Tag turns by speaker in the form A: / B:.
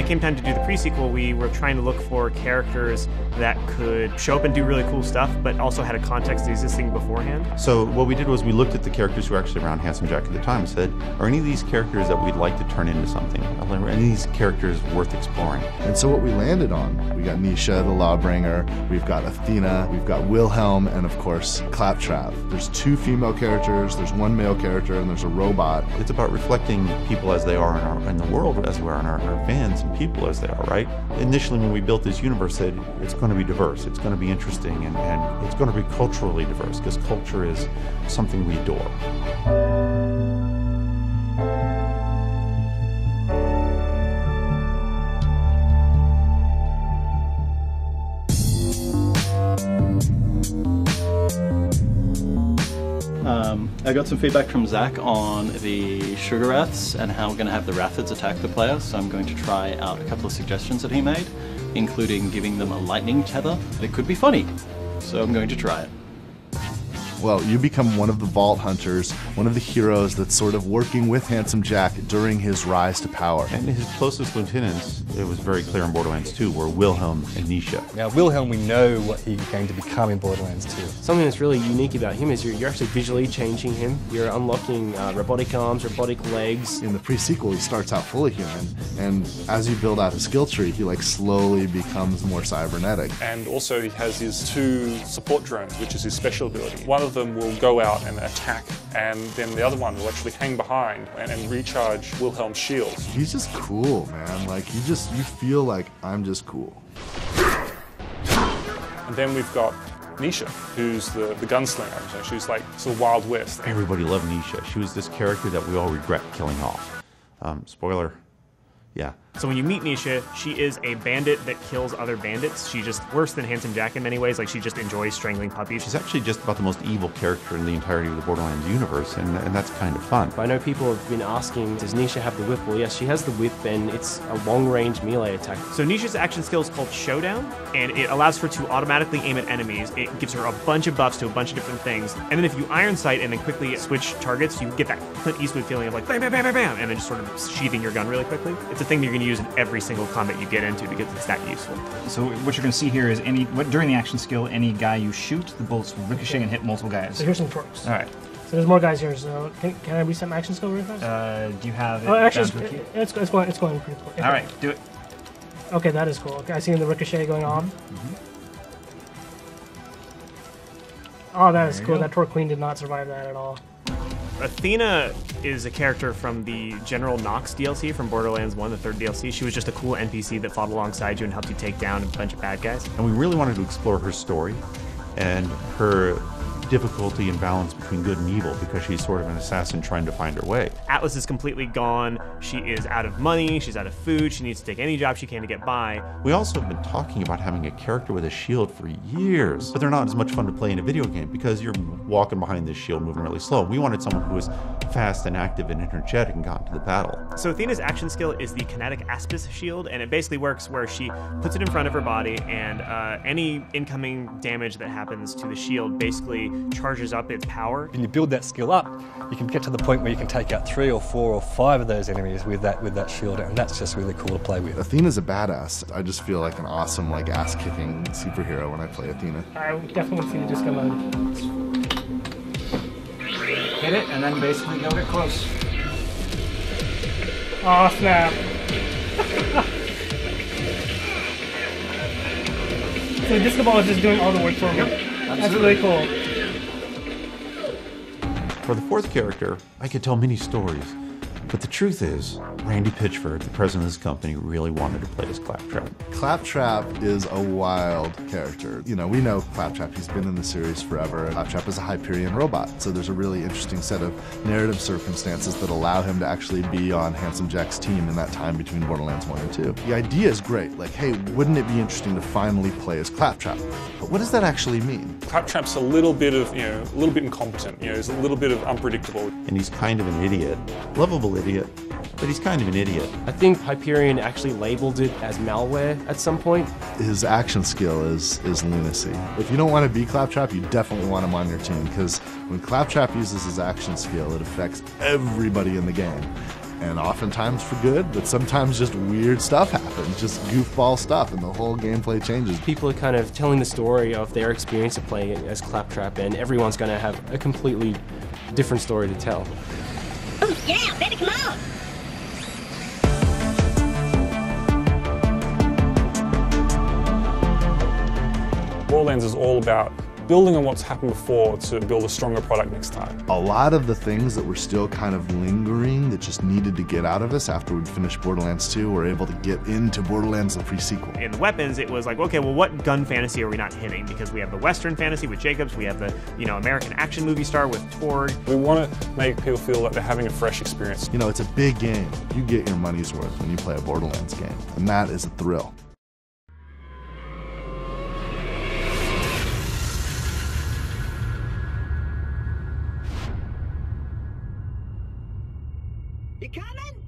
A: came time to do the pre-sequel, we were trying to look for characters that could show up and do really cool stuff, but also had a context existing beforehand.
B: So what we did was we looked at the characters who were actually around Handsome Jack at the time and said, are any of these characters that we'd like to turn into something? Are any of these characters worth exploring?
C: And so what we landed on, we got Nisha, the Lawbringer, we've got Athena, we've got Wilhelm, and of course, Claptrap. There's 2 female characters, there's 1 male character, and there's a robot.
B: It's about reflecting people as they are in the world as we are, and our fans and people as they are, right? Initially, when we built this universe, said it's going to be diverse, it's going to be interesting, and it's going to be culturally diverse, because culture is something we adore.
D: I got some feedback from Zach on the Sugar Wraths and how we're going to have the Wrathids attack the player, so I'm going to try out a couple of suggestions that he made, including giving them a lightning tether. It could be funny, so I'm going to try it.
C: Well, you become one of the Vault Hunters, one of the heroes that's sort of working with Handsome Jack during his rise to power.
B: And his closest lieutenants, it was very clear in Borderlands 2, were Wilhelm and Nisha.
E: Now, Wilhelm, we know what he's going to become in Borderlands 2.
F: Something that's really unique about him is you're actually visually changing him. You're unlocking robotic arms, robotic legs.
C: In the pre-sequel, he starts out fully human, and as you build out his skill tree, he slowly becomes more cybernetic.
G: And also he has his 2 support drones, which is his special ability. One of them will go out and attack, and then the other one will actually hang behind and recharge Wilhelm's shields.
C: He's just cool, man. You feel like I'm just cool.
G: And then we've got Nisha, who's the gunslinger. So she's like sort of Wild West.
B: Everybody loved Nisha. She was this character that we all regret killing off. Spoiler, yeah.
A: So when you meet Nisha, she is a bandit that kills other bandits. She's just worse than Handsome Jack in many ways. She just enjoys strangling puppies.
B: She's actually just about the most evil character in the entirety of the Borderlands universe, and that's kind of fun.
F: I know people have been asking, does Nisha have the whip? Well, yes, she has the whip, and it's a long-range melee attack.
A: So Nisha's action skill is called Showdown, and it allows her to automatically aim at enemies. It gives her a bunch of buffs to a bunch of different things. And then if you iron sight and then quickly switch targets, you get that Clint Eastwood feeling of bam, bam, bam, bam, bam, and then just sort of sheathing your gun really quickly. It's a thing that you're going to use in every single combat you get into because it's that useful.
H: So what you're going to see here is during the action skill, any guy you shoot, the bullets will ricochet and hit multiple guys.
I: So here's some torques.
H: All right.
I: So there's more guys here. So can I reset my action skill real fast?
H: Do you have it?
I: Oh, actually, it's going pretty quick.
H: All right, do it.
I: Okay, that is cool. Okay, I see the ricochet going off. Oh, that is cool. That Torque Queen did not survive that at all.
A: Athena is a character from the General Nox DLC from Borderlands 1, the 3rd DLC. She was just a cool NPC that fought alongside you and helped you take down a bunch of bad guys.
B: And we really wanted to explore her story and her difficulty and balance between good and evil, because she's sort of an assassin trying to find her way.
A: Atlas is completely gone. She is out of money. She's out of food. She needs to take any job she can to get by.
B: We also have been talking about having a character with a shield for years, but they're not as much fun to play in a video game because you're walking behind this shield moving really slow. We wanted someone who was fast and active and energetic and got into the battle.
A: So Athena's action skill is the Kinetic Aspis shield, and it basically works where she puts it in front of her body, and any incoming damage that happens to the shield basically charges up its power.
E: When you build that skill up, you can get to the point where you can take out 3 or 4 or 5 of those enemies with that shield, and that's just really cool to play with.
C: Athena's a badass. I just feel like an awesome, ass-kicking superhero when I play Athena.
I: I definitely see the disco mode.
H: Hit it, and then basically go get close.
I: Oh, snap. So the disco ball is just doing all the work for me. That's really cool.
B: For the 4th character, I could tell many stories, but the truth is, Randy Pitchford, the president of this company, really wanted to play as Claptrap.
C: Claptrap is a wild character. We know Claptrap. He's been in the series forever. Claptrap is a Hyperion robot, so there's a really interesting set of narrative circumstances that allow him to actually be on Handsome Jack's team in that time between Borderlands 1 and 2. The idea is great. Hey, wouldn't it be interesting to finally play as Claptrap? But what does that actually mean?
G: Claptrap's a little bit incompetent. He's a little bit of unpredictable.
B: And he's kind of an idiot. Lovable idiot, but he's kind of an idiot.
F: I think Hyperion actually labeled it as malware at some point.
C: His action skill is lunacy. If you don't want to be Claptrap, you definitely want him on your team, because when Claptrap uses his action skill, it affects everybody in the game. and oftentimes for good, but sometimes just weird stuff happens, just goofball stuff, and the whole gameplay changes.
F: People are kind of telling the story of their experience of playing it as Claptrap, and everyone's going to have a completely different story to tell.
J: Oh, yeah, baby, come on!
G: Borderlands is all about building on what's happened before to build a stronger product next time.
C: A lot of the things that were still kind of lingering that just needed to get out of us after we'd finished Borderlands 2 were able to get into Borderlands the pre-sequel.
A: In the weapons, it was like, okay, well, what gun fantasy are we not hitting? Because we have the Western fantasy with Jacobs, we have the, American action movie star with Torg.
G: We want to make people feel like they're having a fresh experience.
C: It's a big game. You get your money's worth when you play a Borderlands game, and that is a thrill.
J: You coming?